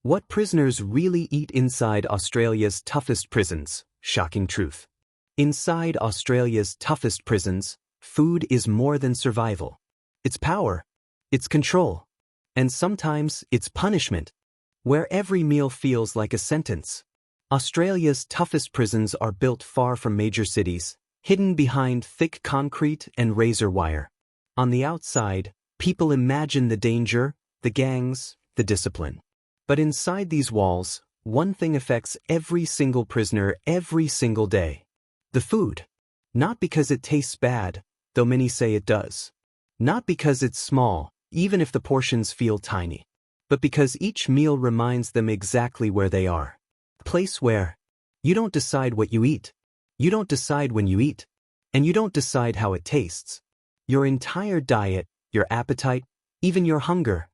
What prisoners really eat inside Australia's toughest prisons. Shocking truth. Inside Australia's toughest prisons, food is more than survival. It's power. It's control. And sometimes it's punishment, where every meal feels like a sentence. Australia's toughest prisons are built far from major cities, hidden behind thick concrete and razor wire. On the outside, people imagine the danger, the gangs, the discipline. But inside these walls, one thing affects every single prisoner every single day. The food. Not because it tastes bad, though many say it does. Not because it's small, even if the portions feel tiny. But because each meal reminds them exactly where they are. A place where you don't decide what you eat. You don't decide when you eat. And you don't decide how it tastes. Your entire diet, your appetite, even your hunger,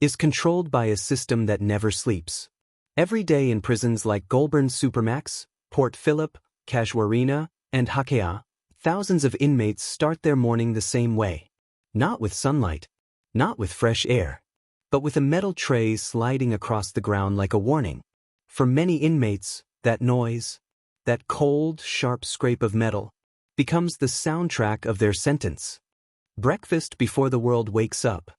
is controlled by a system that never sleeps. Every day in prisons like Goulburn Supermax, Port Phillip, Casuarina, and Hakea, thousands of inmates start their morning the same way. Not with sunlight, not with fresh air, but with a metal tray sliding across the ground like a warning. For many inmates, that noise, that cold, sharp scrape of metal, becomes the soundtrack of their sentence. Breakfast before the world wakes up.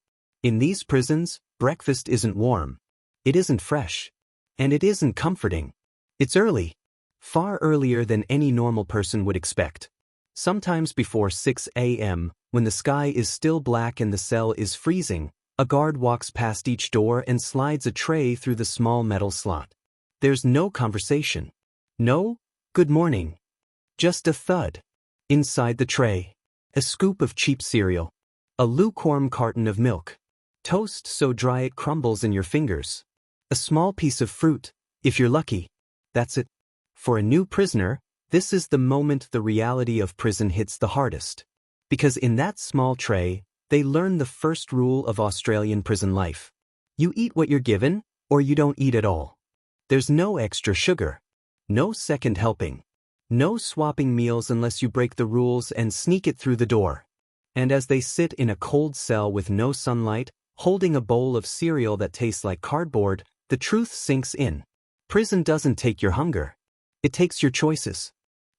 In these prisons, breakfast isn't warm. It isn't fresh. And it isn't comforting. It's early. Far earlier than any normal person would expect. Sometimes before 6 a.m., when the sky is still black and the cell is freezing, a guard walks past each door and slides a tray through the small metal slot. There's no conversation. No, good morning. Just a thud. Inside the tray, a scoop of cheap cereal. A lukewarm carton of milk. Toast so dry it crumbles in your fingers. A small piece of fruit, if you're lucky. That's it. For a new prisoner, this is the moment the reality of prison hits the hardest. Because in that small tray, they learn the first rule of Australian prison life. You eat what you're given, or you don't eat at all. There's no extra sugar. No second helping. No swapping meals unless you break the rules and sneak it through the door. And as they sit in a cold cell with no sunlight, holding a bowl of cereal that tastes like cardboard, the truth sinks in. Prison doesn't take your hunger. It takes your choices.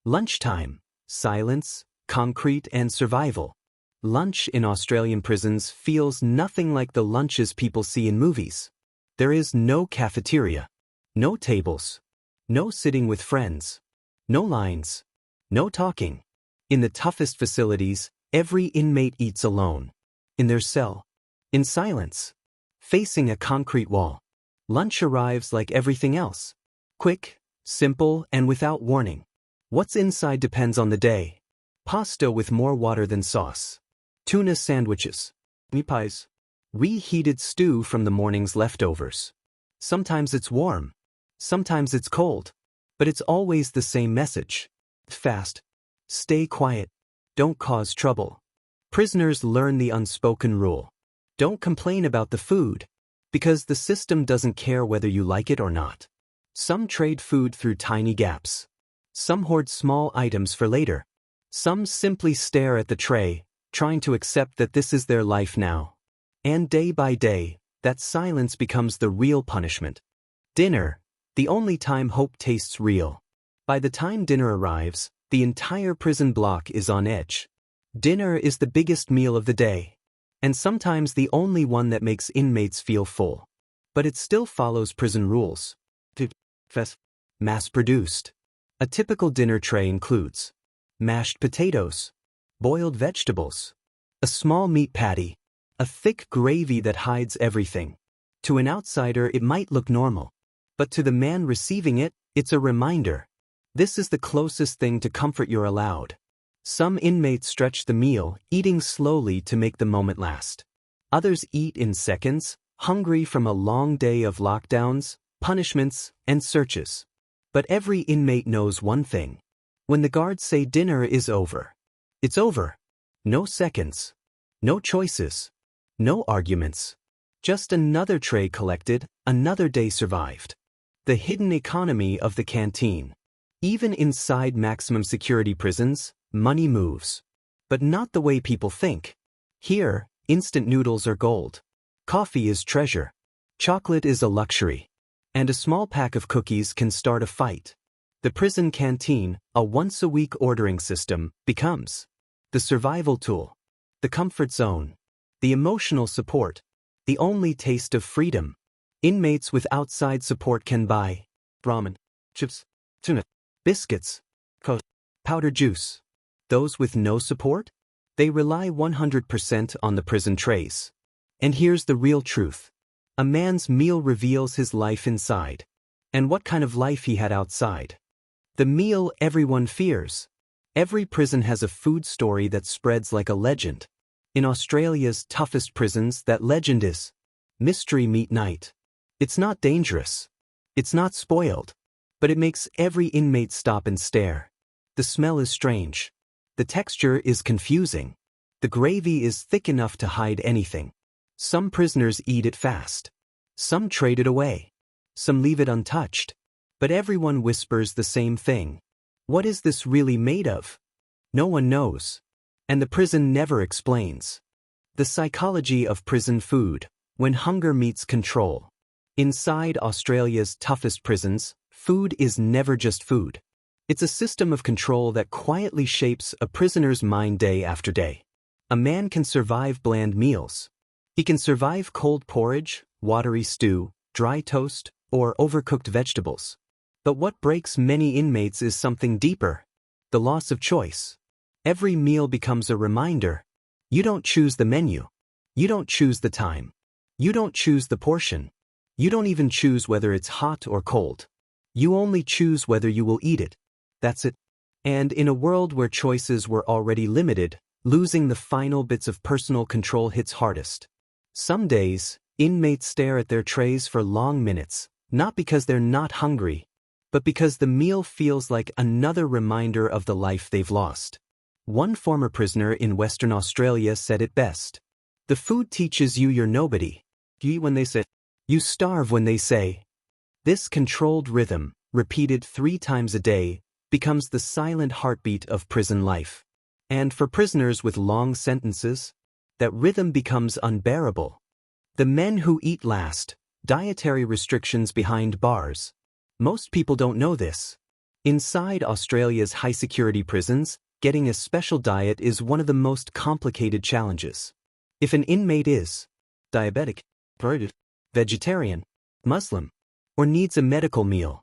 Lunchtime, silence, concrete, and survival. Lunch in Australian prisons feels nothing like the lunches people see in movies. There is no cafeteria. No tables. No sitting with friends. No lines. No talking. In the toughest facilities, every inmate eats alone. In their cell. In silence. Facing a concrete wall. Lunch arrives like everything else. Quick, simple, and without warning. What's inside depends on the day. Pasta with more water than sauce. Tuna sandwiches. Meat pies. Reheated stew from the morning's leftovers. Sometimes it's warm. Sometimes it's cold. But it's always the same message. Fast. Stay quiet. Don't cause trouble. Prisoners learn the unspoken rule. Don't complain about the food. Because the system doesn't care whether you like it or not. Some trade food through tiny gaps. Some hoard small items for later. Some simply stare at the tray, trying to accept that this is their life now. And day by day, that silence becomes the real punishment. Dinner, the only time hope tastes real. By the time dinner arrives, the entire prison block is on edge. Dinner is the biggest meal of the day. And sometimes the only one that makes inmates feel full. But it still follows prison rules. Mass-produced. A typical dinner tray includes mashed potatoes, boiled vegetables, a small meat patty, a thick gravy that hides everything. To an outsider, it might look normal. But to the man receiving it, it's a reminder. This is the closest thing to comfort you're allowed. Some inmates stretch the meal, eating slowly to make the moment last. Others eat in seconds, hungry from a long day of lockdowns, punishments, and searches. But every inmate knows one thing. When the guards say dinner is over, it's over. No seconds. No choices. No arguments. Just another tray collected, another day survived. The hidden economy of the canteen. Even inside maximum security prisons, money moves. But not the way people think. Here, instant noodles are gold. Coffee is treasure. Chocolate is a luxury. And a small pack of cookies can start a fight. The prison canteen, a once-a-week ordering system, becomes the survival tool, the comfort zone, the emotional support, the only taste of freedom. Inmates with outside support can buy ramen, chips, tuna, biscuits, powdered juice. Those with no support? They rely 100% on the prison trays. And here's the real truth. A man's meal reveals his life inside. And what kind of life he had outside. The meal everyone fears. Every prison has a food story that spreads like a legend. In Australia's toughest prisons, that legend is Mystery Meat Night. It's not dangerous. It's not spoiled. But it makes every inmate stop and stare. The smell is strange. The texture is confusing. The gravy is thick enough to hide anything. Some prisoners eat it fast. Some trade it away. Some leave it untouched. But everyone whispers the same thing. What is this really made of? No one knows. And the prison never explains. The psychology of prison food, when hunger meets control. Inside Australia's toughest prisons, food is never just food. It's a system of control that quietly shapes a prisoner's mind day after day. A man can survive bland meals. He can survive cold porridge, watery stew, dry toast, or overcooked vegetables. But what breaks many inmates is something deeper: the loss of choice. Every meal becomes a reminder. You don't choose the menu. You don't choose the time. You don't choose the portion. You don't even choose whether it's hot or cold. You only choose whether you will eat it. That's it. And in a world where choices were already limited, losing the final bits of personal control hits hardest. Some days, inmates stare at their trays for long minutes, not because they're not hungry, but because the meal feels like another reminder of the life they've lost. One former prisoner in Western Australia said it best. The food teaches you you're nobody. You eat when they say. You starve when they say. This controlled rhythm, repeated 3 times a day, becomes the silent heartbeat of prison life. And for prisoners with long sentences, that rhythm becomes unbearable. The men who eat last, dietary restrictions behind bars. Most people don't know this. Inside Australia's high-security prisons, getting a special diet is one of the most complicated challenges. If an inmate is diabetic, vegetarian, Muslim, or needs a medical meal,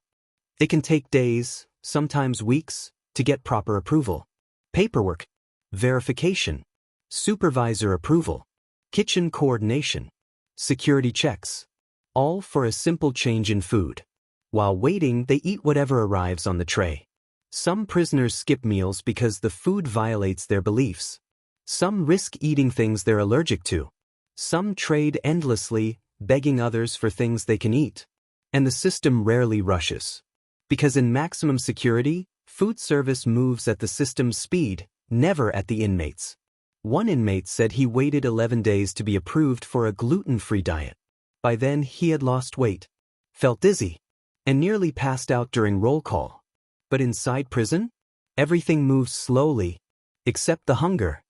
it can take days, sometimes weeks, to get proper approval. Paperwork, verification, supervisor approval, kitchen coordination, security checks, all for a simple change in food. While waiting, they eat whatever arrives on the tray. Some prisoners skip meals because the food violates their beliefs. Some risk eating things they're allergic to. Some trade endlessly, begging others for things they can eat. And the system rarely rushes. Because in maximum security, food service moves at the system's speed, never at the inmates. One inmate said he waited 11 days to be approved for a gluten-free diet. By then, he had lost weight, felt dizzy, and nearly passed out during roll call. But inside prison, everything moves slowly, except the hunger.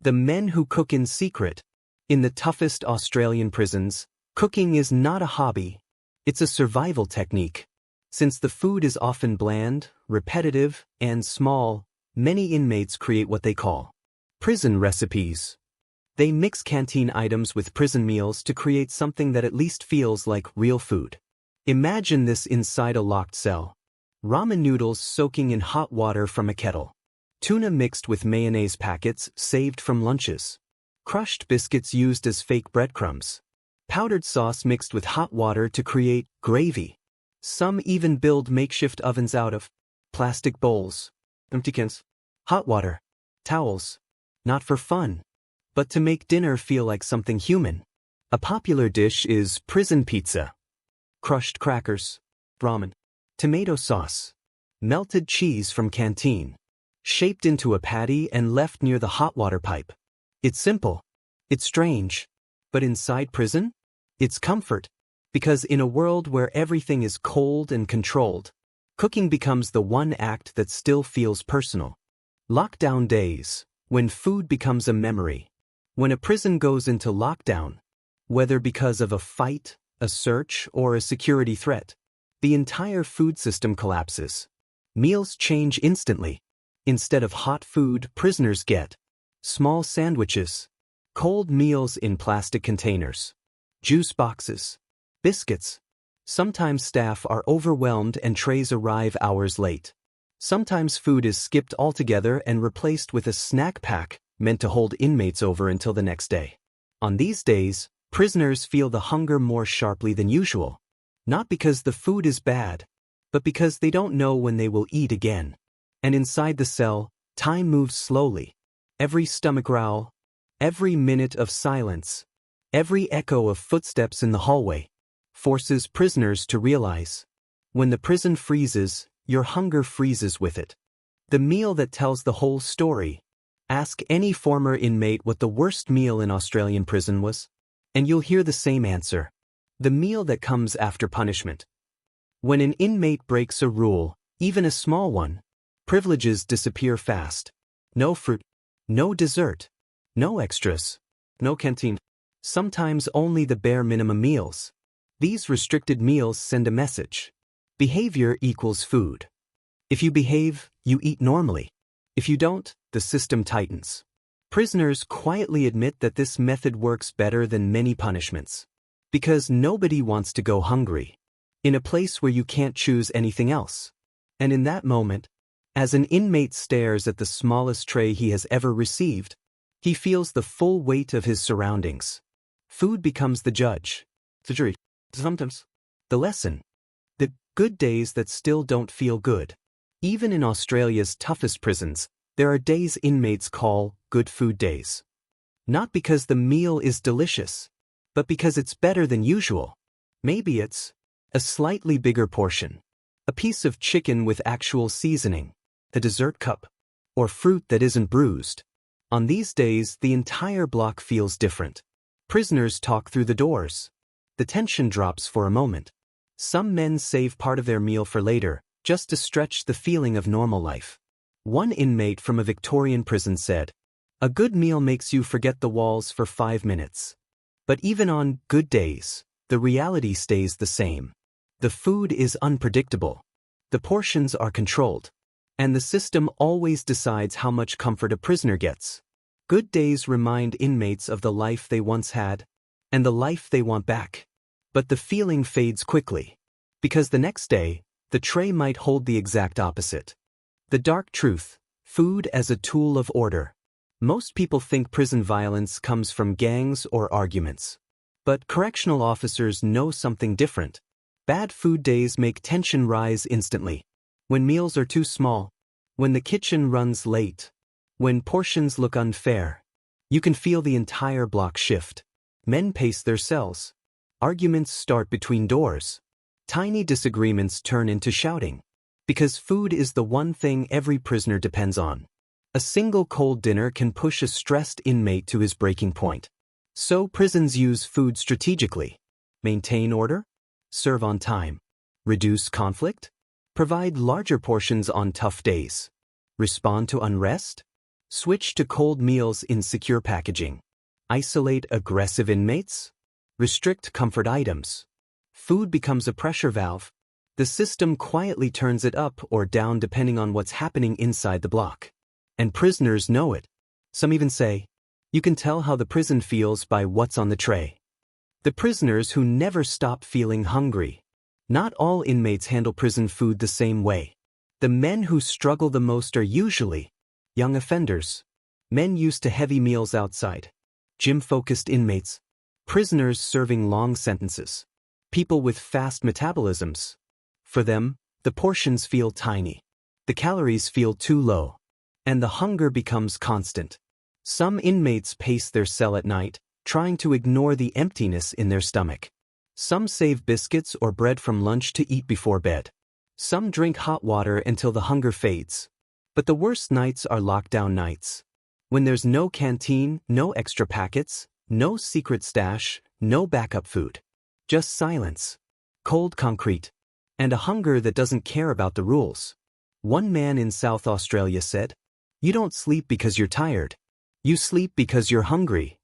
The men who cook in secret. In the toughest Australian prisons, cooking is not a hobby. It's a survival technique. Since the food is often bland, repetitive, and small, many inmates create what they call prison recipes. They mix canteen items with prison meals to create something that at least feels like real food. Imagine this inside a locked cell. Ramen noodles soaking in hot water from a kettle. Tuna mixed with mayonnaise packets saved from lunches. Crushed biscuits used as fake breadcrumbs. Powdered sauce mixed with hot water to create gravy. Some even build makeshift ovens out of plastic bowls, empty cans, hot water, towels. Not for fun, but to make dinner feel like something human. A popular dish is prison pizza. Crushed crackers, ramen, tomato sauce, melted cheese from Canteen, shaped into a patty and left near the hot water pipe. It's simple. It's strange. But inside prison, it's comfort. Because in a world where everything is cold and controlled, cooking becomes the one act that still feels personal. Lockdown days, when food becomes a memory. When a prison goes into lockdown, whether because of a fight, a search, or a security threat, the entire food system collapses. Meals change instantly. Instead of hot food, prisoners get small sandwiches, cold meals in plastic containers, juice boxes, biscuits. Sometimes staff are overwhelmed and trays arrive hours late. Sometimes food is skipped altogether and replaced with a snack pack meant to hold inmates over until the next day. On these days, prisoners feel the hunger more sharply than usual, not because the food is bad, but because they don't know when they will eat again. And inside the cell, time moves slowly. Every stomach growl, every minute of silence, every echo of footsteps in the hallway forces prisoners to realize, when the prison freezes, your hunger freezes with it. The meal that tells the whole story. Ask any former inmate what the worst meal in Australian prison was, and you'll hear the same answer. The meal that comes after punishment. When an inmate breaks a rule, even a small one, privileges disappear fast. No fruit, no dessert, no extras, no canteen. Sometimes only the bare minimum meals. These restricted meals send a message. Behavior equals food. If you behave, you eat normally. If you don't, the system tightens. Prisoners quietly admit that this method works better than many punishments. Because nobody wants to go hungry in a place where you can't choose anything else. And in that moment, as an inmate stares at the smallest tray he has ever received, he feels the full weight of his surroundings. Food becomes the judge, the jury, sometimes the lesson. The good days that still don't feel good. Even in Australia's toughest prisons, there are days inmates call good food days. Not because the meal is delicious, but because it's better than usual. Maybe it's a slightly bigger portion, a piece of chicken with actual seasoning, a dessert cup, or fruit that isn't bruised. On these days, the entire block feels different. Prisoners talk through the doors. The tension drops for a moment. Some men save part of their meal for later, just to stretch the feeling of normal life. One inmate from a Victorian prison said, "A good meal makes you forget the walls for 5 minutes." But even on good days, the reality stays the same. The food is unpredictable. The portions are controlled. And the system always decides how much comfort a prisoner gets. Good days remind inmates of the life they once had, and the life they want back. But the feeling fades quickly. Because the next day, the tray might hold the exact opposite. The dark truth, food as a tool of order. Most people think prison violence comes from gangs or arguments. But correctional officers know something different. Bad food days make tension rise instantly. When meals are too small, when the kitchen runs late, when portions look unfair, you can feel the entire block shift. Men pace their cells. Arguments start between doors. Tiny disagreements turn into shouting. Because food is the one thing every prisoner depends on. A single cold dinner can push a stressed inmate to his breaking point. So prisons use food strategically. Maintain order, serve on time, reduce conflict, provide larger portions on tough days, respond to unrest, switch to cold meals in secure packaging, isolate aggressive inmates, restrict comfort items. Food becomes a pressure valve. The system quietly turns it up or down depending on what's happening inside the block. And prisoners know it. Some even say, you can tell how the prison feels by what's on the tray. The prisoners who never stop feeling hungry. Not all inmates handle prison food the same way. The men who struggle the most are usually young offenders, men used to heavy meals outside, gym-focused inmates, prisoners serving long sentences, people with fast metabolisms. For them, the portions feel tiny, the calories feel too low, and the hunger becomes constant. Some inmates pace their cell at night, trying to ignore the emptiness in their stomach. Some save biscuits or bread from lunch to eat before bed. Some drink hot water until the hunger fades. But the worst nights are lockdown nights. When there's no canteen, no extra packets, no secret stash, no backup food. Just silence, cold concrete, and a hunger that doesn't care about the rules. One man in South Australia said, "You don't sleep because you're tired. You sleep because you're hungry."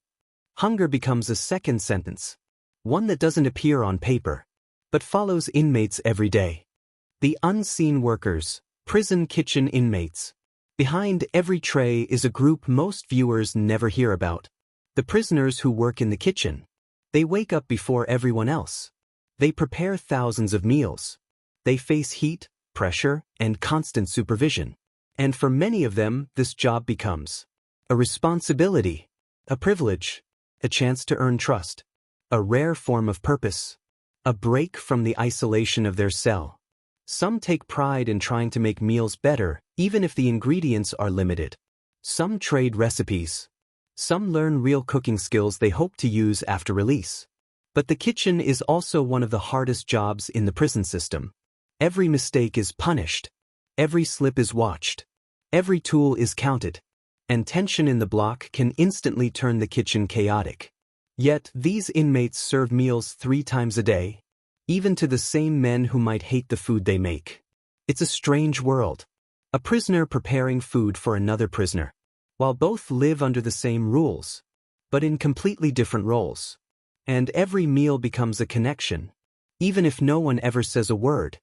Hunger becomes a second sentence, one that doesn't appear on paper, but follows inmates every day. The unseen workers, prison kitchen inmates. Behind every tray is a group most viewers never hear about. The prisoners who work in the kitchen. They wake up before everyone else. They prepare thousands of meals. They face heat, pressure, and constant supervision. And for many of them, this job becomes a responsibility, a privilege, a chance to earn trust, a rare form of purpose, a break from the isolation of their cell. Some take pride in trying to make meals better, even if the ingredients are limited. Some trade recipes. Some learn real cooking skills they hope to use after release. But the kitchen is also one of the hardest jobs in the prison system. Every mistake is punished. Every slip is watched. Every tool is counted. And tension in the block can instantly turn the kitchen chaotic. Yet, these inmates serve meals 3 times a day, even to the same men who might hate the food they make. It's a strange world. A prisoner preparing food for another prisoner, while both live under the same rules, but in completely different roles. And every meal becomes a connection, even if no one ever says a word.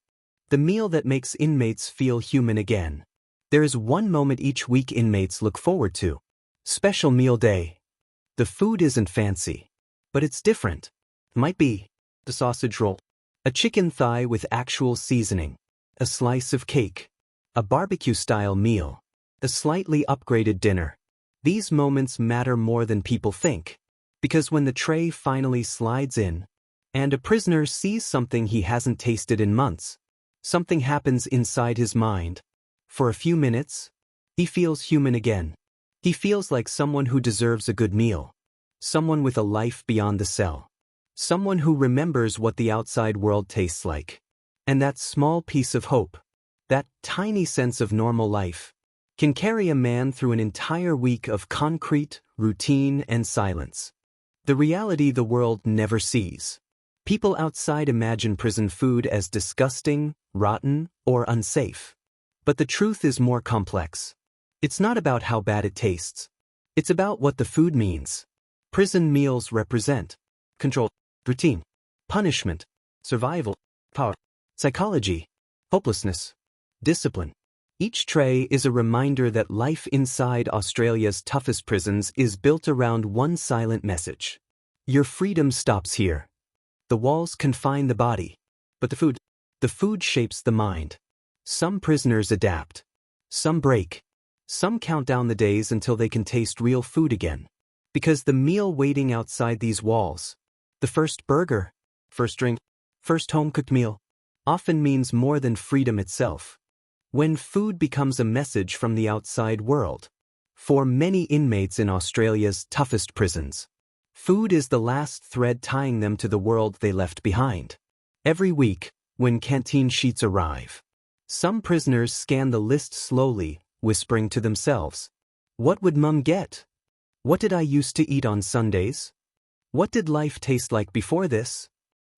The meal that makes inmates feel human again. There is one moment each week inmates look forward to. Special meal day. The food isn't fancy, but it's different. Might be a sausage roll, a chicken thigh with actual seasoning, a slice of cake, a barbecue-style meal, a slightly upgraded dinner. These moments matter more than people think, because when the tray finally slides in, and a prisoner sees something he hasn't tasted in months, something happens inside his mind. For a few minutes, he feels human again. He feels like someone who deserves a good meal, someone with a life beyond the cell, someone who remembers what the outside world tastes like. And that small piece of hope, that tiny sense of normal life, can carry a man through an entire week of concrete, routine, and silence. The reality the world never sees. People outside imagine prison food as disgusting, rotten, or unsafe. But the truth is more complex. It's not about how bad it tastes. It's about what the food means. Prison meals represent control, routine, punishment, survival, power, psychology, hopelessness, discipline. Each tray is a reminder that life inside Australia's toughest prisons is built around one silent message. Your freedom stops here. The walls confine the body, but the food shapes the mind. Some prisoners adapt. Some break. Some count down the days until they can taste real food again. Because the meal waiting outside these walls, the first burger, first drink, first home-cooked meal, often means more than freedom itself. When food becomes a message from the outside world. For many inmates in Australia's toughest prisons, food is the last thread tying them to the world they left behind. Every week, when canteen sheets arrive, some prisoners scan the list slowly, whispering to themselves, "What would Mum get? What did I used to eat on Sundays? What did life taste like before this?"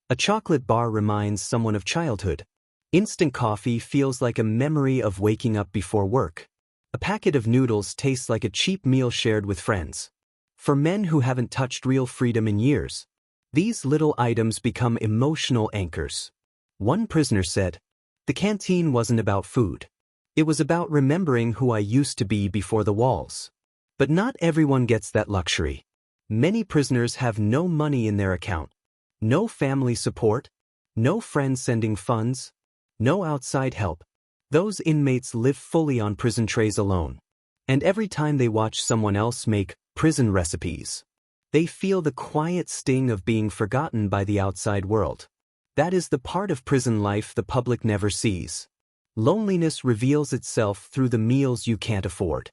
A chocolate bar reminds someone of childhood. Instant coffee feels like a memory of waking up before work. A packet of noodles tastes like a cheap meal shared with friends. For men who haven't touched real freedom in years, these little items become emotional anchors. One prisoner said, "The canteen wasn't about food. It was about remembering who I used to be before the walls." But not everyone gets that luxury. Many prisoners have no money in their account, no family support, no friends sending funds, no outside help. Those inmates live fully on prison trays alone. And every time they watch someone else make prison recipes, they feel the quiet sting of being forgotten by the outside world. That is the part of prison life the public never sees. Loneliness reveals itself through the meals you can't afford.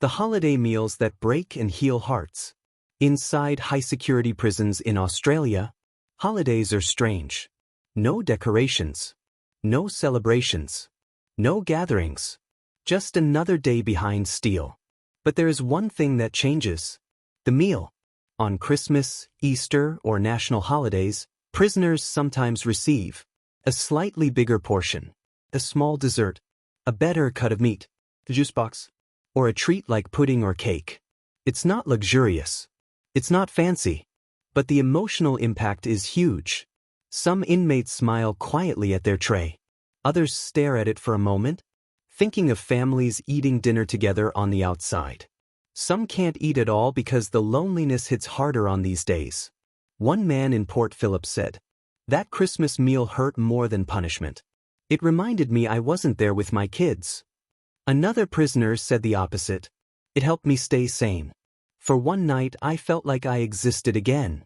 The holiday meals that break and heal hearts. Inside high-security prisons in Australia, holidays are strange. No decorations. No celebrations. No gatherings. Just another day behind steel. But there is one thing that changes. The meal. On Christmas, Easter, or national holidays, prisoners sometimes receive a slightly bigger portion, a small dessert, a better cut of meat, the juice box, or a treat like pudding or cake. It's not luxurious. It's not fancy. But the emotional impact is huge. Some inmates smile quietly at their tray. Others stare at it for a moment, thinking of families eating dinner together on the outside. Some can't eat at all because the loneliness hits harder on these days. One man in Port Phillip said, "That Christmas meal hurt more than punishment. It reminded me I wasn't there with my kids." Another prisoner said the opposite. "It helped me stay sane. For one night I felt like I existed again."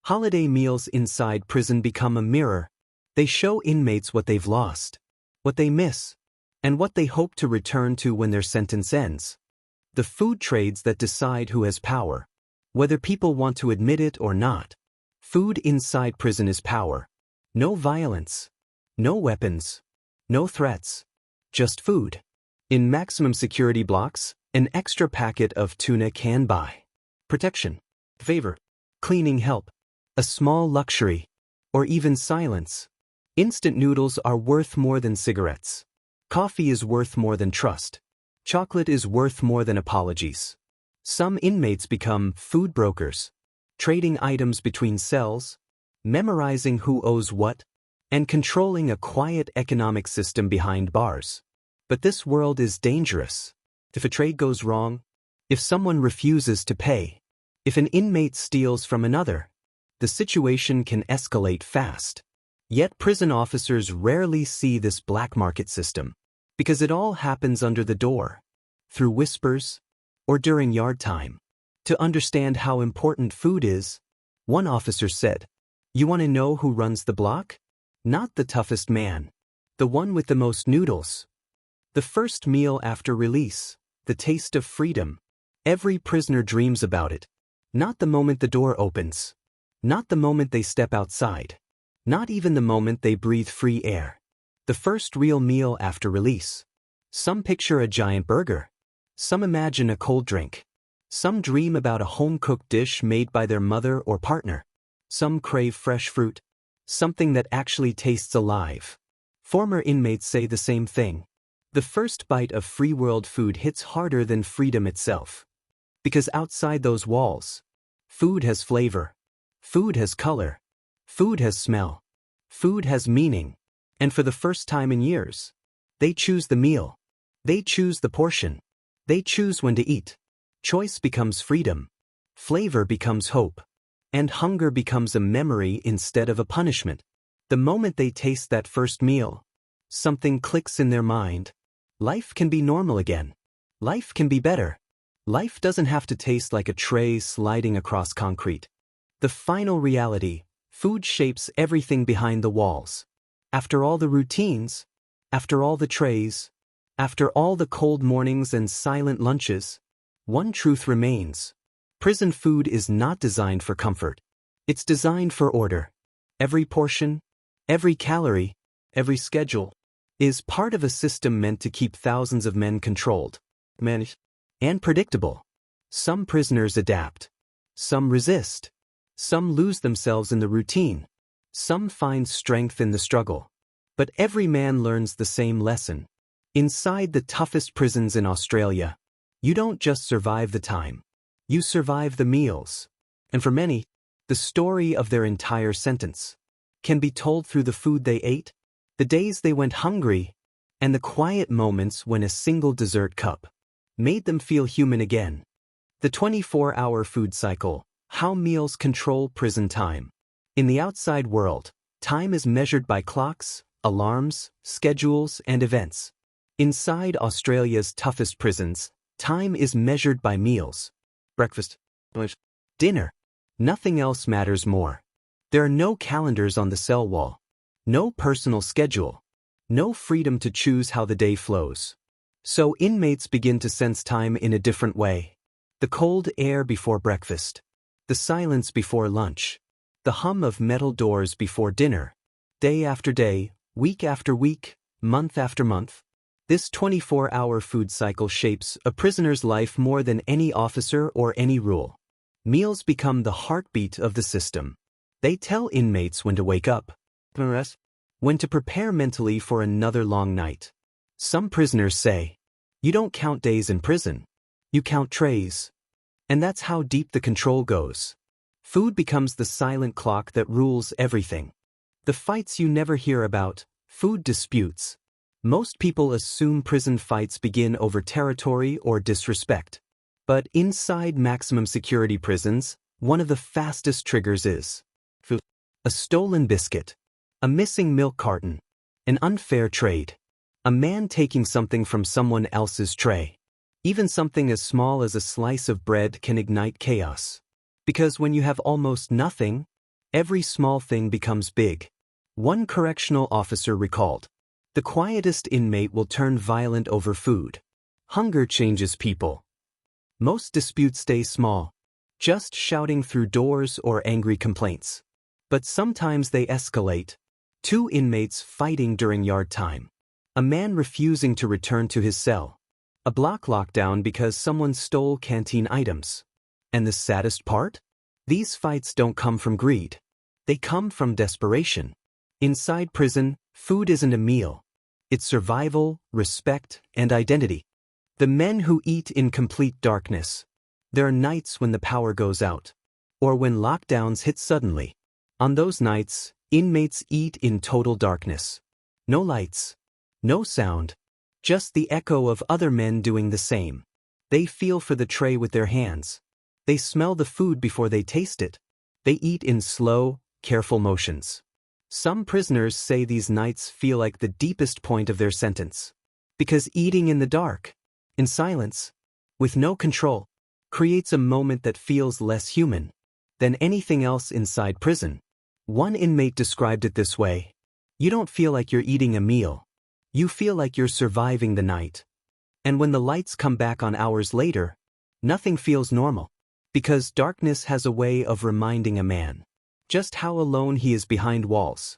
Holiday meals inside prison become a mirror. They show inmates what they've lost, what they miss, and what they hope to return to when their sentence ends. The food trades that decide who has power, whether people want to admit it or not. Food inside prison is power. No violence, no weapons, no threats, just food. In maximum security blocks, an extra packet of tuna can buy protection, favor, cleaning help, a small luxury, or even silence. Instant noodles are worth more than cigarettes. Coffee is worth more than trust. Chocolate is worth more than apologies. Some inmates become food brokers, trading items between cells, memorizing who owes what, and controlling a quiet economic system behind bars. But this world is dangerous. If a trade goes wrong, if someone refuses to pay, if an inmate steals from another, the situation can escalate fast. Yet prison officers rarely see this black market system, because it all happens under the door, through whispers, or during yard time. To understand how important food is, one officer said, "You want to know who runs the block? Not the toughest man, the one with the most noodles." The first meal after release, the taste of freedom. Every prisoner dreams about it. Not the moment the door opens. Not the moment they step outside. Not even the moment they breathe free air. The first real meal after release. Some picture a giant burger. Some imagine a cold drink. Some dream about a home-cooked dish made by their mother or partner. Some crave fresh fruit. Something that actually tastes alive. Former inmates say the same thing. The first bite of free world food hits harder than freedom itself. Because outside those walls, food has flavor. Food has color. Food has smell. Food has meaning. And for the first time in years, they choose the meal. They choose the portion. They choose when to eat. Choice becomes freedom. Flavor becomes hope. And hunger becomes a memory instead of a punishment. The moment they taste that first meal, something clicks in their mind. Life can be normal again. Life can be better. Life doesn't have to taste like a tray sliding across concrete. The final reality, food shapes everything behind the walls. After all the routines, after all the trays, after all the cold mornings and silent lunches, one truth remains. Prison food is not designed for comfort. It's designed for order. Every portion, every calorie, every schedule is part of a system meant to keep thousands of men controlled, managed, and predictable. Some prisoners adapt. Some resist. Some lose themselves in the routine. Some find strength in the struggle. But every man learns the same lesson. Inside the toughest prisons in Australia, you don't just survive the time. You survive the meals. And for many, the story of their entire sentence can be told through the food they ate, the days they went hungry, and the quiet moments when a single dessert cup made them feel human again. The 24-hour food cycle, how meals control prison time. In the outside world, time is measured by clocks, alarms, schedules, and events. Inside Australia's toughest prisons, time is measured by meals. Breakfast, lunch, dinner. Nothing else matters more. There are no calendars on the cell wall. No personal schedule. No freedom to choose how the day flows. So inmates begin to sense time in a different way. The cold air before breakfast. The silence before lunch. The hum of metal doors before dinner. Day after day, week after week, month after month. This 24-hour food cycle shapes a prisoner's life more than any officer or any rule. Meals become the heartbeat of the system. They tell inmates when to wake up, when to prepare mentally for another long night. Some prisoners say, "You don't count days in prison. You count trays." And that's how deep the control goes. Food becomes the silent clock that rules everything. The fights you never hear about, food disputes. Most people assume prison fights begin over territory or disrespect. But inside maximum security prisons, one of the fastest triggers is food. A stolen biscuit. A missing milk carton. An unfair trade. A man taking something from someone else's tray. Even something as small as a slice of bread can ignite chaos. Because when you have almost nothing, every small thing becomes big. One correctional officer recalled, "The quietest inmate will turn violent over food. Hunger changes people." Most disputes stay small, just shouting through doors or angry complaints. But sometimes they escalate. Two inmates fighting during yard time. A man refusing to return to his cell. A block lockdown because someone stole canteen items. And the saddest part? These fights don't come from greed. They come from desperation. Inside prison, food isn't a meal. It's survival, respect, and identity. The men who eat in complete darkness. There are nights when the power goes out. Or when lockdowns hit suddenly. On those nights, inmates eat in total darkness. No lights. No sound. Just the echo of other men doing the same. They feel for the tray with their hands. They smell the food before they taste it. They eat in slow, careful motions. Some prisoners say these nights feel like the deepest point of their sentence. Because eating in the dark, in silence, with no control, creates a moment that feels less human than anything else inside prison. One inmate described it this way: "You don't feel like you're eating a meal. You feel like you're surviving the night. And when the lights come back on hours later, nothing feels normal. Because darkness has a way of reminding a man just how alone he is behind walls.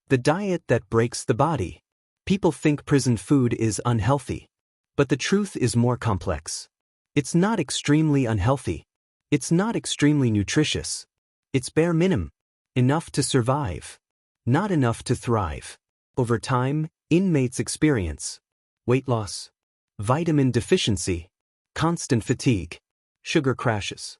The diet that breaks the body. People think prison food is unhealthy. But the truth is more complex. It's not extremely unhealthy. It's not extremely nutritious. It's bare minimum. Enough to survive. Not enough to thrive. Over time, inmates experience weight loss, vitamin deficiency, constant fatigue, sugar crashes,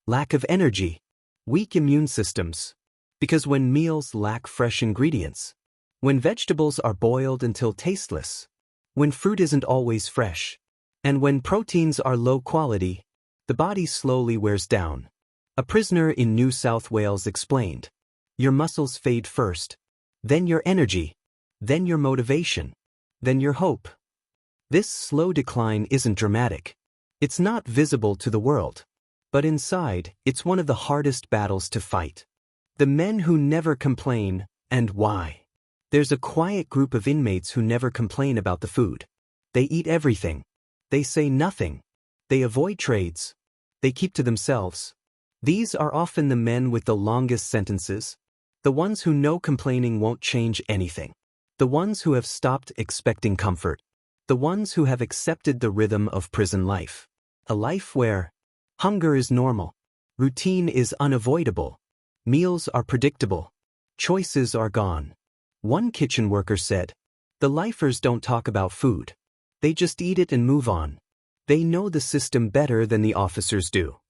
lack of energy, weak immune systems. Because when meals lack fresh ingredients, when vegetables are boiled until tasteless, when fruit isn't always fresh, and when proteins are low quality, the body slowly wears down. A prisoner in New South Wales explained, "Your muscles fade first, then your energy, then your motivation, then your hope." This slow decline isn't dramatic. It's not visible to the world. But inside, it's one of the hardest battles to fight. The men who never complain, and why. There's a quiet group of inmates who never complain about the food. They eat everything. They say nothing. They avoid trades. They keep to themselves. These are often the men with the longest sentences. The ones who know complaining won't change anything. The ones who have stopped expecting comfort. The ones who have accepted the rhythm of prison life. A life where hunger is normal. Routine is unavoidable. Meals are predictable. Choices are gone. One kitchen worker said, "The lifers don't talk about food. They just eat it and move on. They know the system better than the officers do."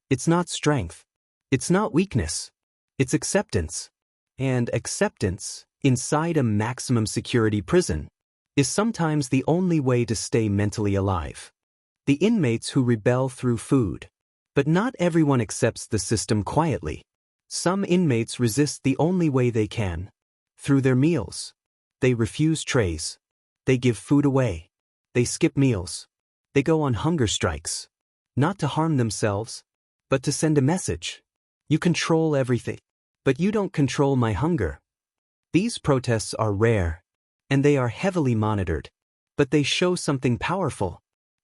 It's not strength. It's not weakness. It's acceptance. And acceptance, inside a maximum security prison, is sometimes the only way to stay mentally alive. The inmates who rebel through food. But not everyone accepts the system quietly. Some inmates resist the only way they can. Through their meals. They refuse trays. They give food away. They skip meals. They go on hunger strikes. Not to harm themselves, but to send a message. You control everything, but you don't control my hunger. These protests are rare, and they are heavily monitored. But they show something powerful.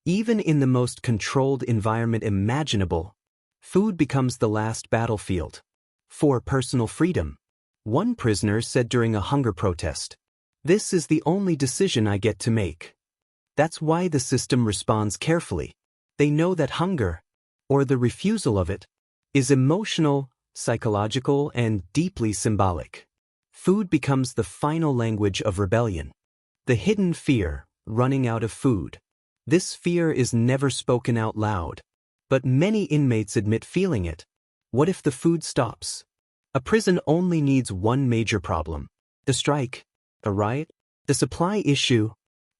Even in the most controlled environment imaginable, food becomes the last battlefield. For personal freedom. One prisoner said during a hunger protest, "This is the only decision I get to make." That's why the system responds carefully. They know that hunger, or the refusal of it, is emotional, psychological, and deeply symbolic. Food becomes the final language of rebellion. The hidden fear, running out of food. This fear is never spoken out loud, but many inmates admit feeling it. What if the food stops? A prison only needs one major problem: a strike, a riot, the supply issue,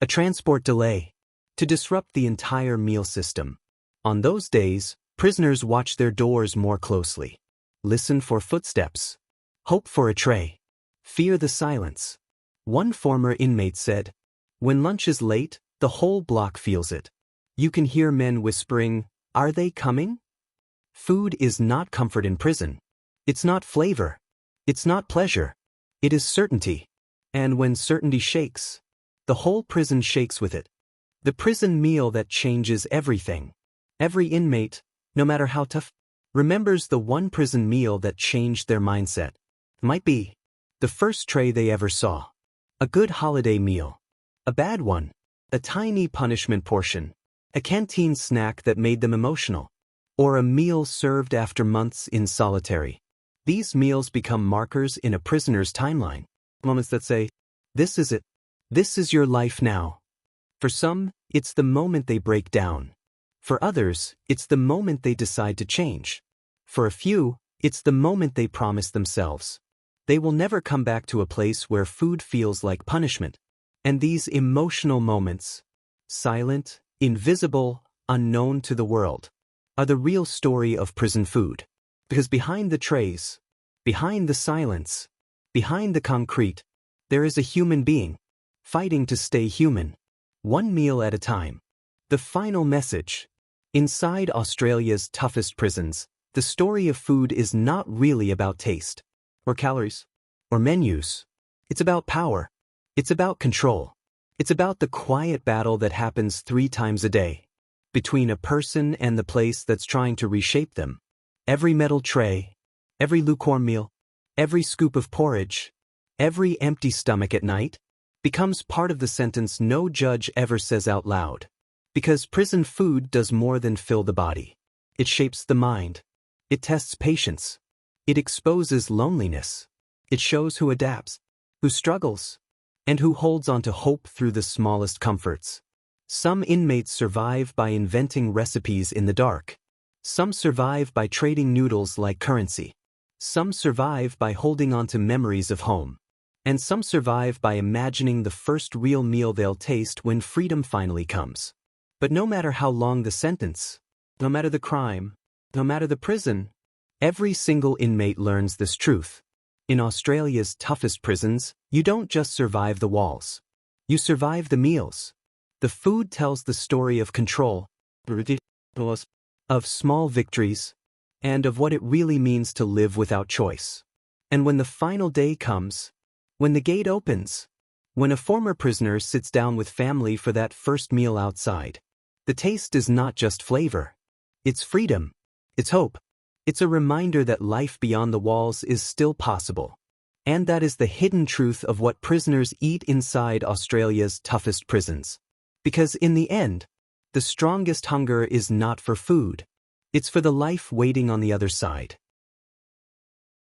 a transport delay, to disrupt the entire meal system. On those days, prisoners watch their doors more closely, listen for footsteps, hope for a tray, fear the silence. One former inmate said, "When lunch is late, the whole block feels it. You can hear men whispering, 'Are they coming?'" Food is not comfort in prison. It's not flavor. It's not pleasure. It is certainty. And when certainty shakes, the whole prison shakes with it. The prison meal that changes everything. Every inmate, no matter how tough, remembers the one prison meal that changed their mindset. Might be the first tray they ever saw, a good holiday meal, a bad one, a tiny punishment portion, a canteen snack that made them emotional, or a meal served after months in solitary. These meals become markers in a prisoner's timeline, moments that say, "This is it. This is your life now." For some, it's the moment they break down. For others, it's the moment they decide to change. For a few, it's the moment they promise themselves they will never come back to a place where food feels like punishment. And these emotional moments, silent, invisible, unknown to the world, are the real story of prison food. Because behind the trays, behind the silence, behind the concrete, there is a human being, fighting to stay human, one meal at a time. The final message. Inside Australia's toughest prisons, the story of food is not really about taste, or calories, or menus. It's about power. It's about control. It's about the quiet battle that happens 3 times a day, between a person and the place that's trying to reshape them. Every metal tray, every lukewarm meal, every scoop of porridge, every empty stomach at night, becomes part of the sentence no judge ever says out loud. Because prison food does more than fill the body. It shapes the mind. It tests patience. It exposes loneliness. It shows who adapts, who struggles, and who holds on to hope through the smallest comforts. Some inmates survive by inventing recipes in the dark. Some survive by trading noodles like currency. Some survive by holding on to memories of home. And some survive by imagining the first real meal they'll taste when freedom finally comes. But no matter how long the sentence, no matter the crime, no matter the prison, every single inmate learns this truth. In Australia's toughest prisons, you don't just survive the walls. You survive the meals. The food tells the story of control, of small victories, and of what it really means to live without choice. And when the final day comes, when the gate opens, when a former prisoner sits down with family for that first meal outside, the taste is not just flavor. It's freedom. It's hope. It's a reminder that life beyond the walls is still possible. And that is the hidden truth of what prisoners eat inside Australia's toughest prisons. Because in the end, the strongest hunger is not for food. It's for the life waiting on the other side.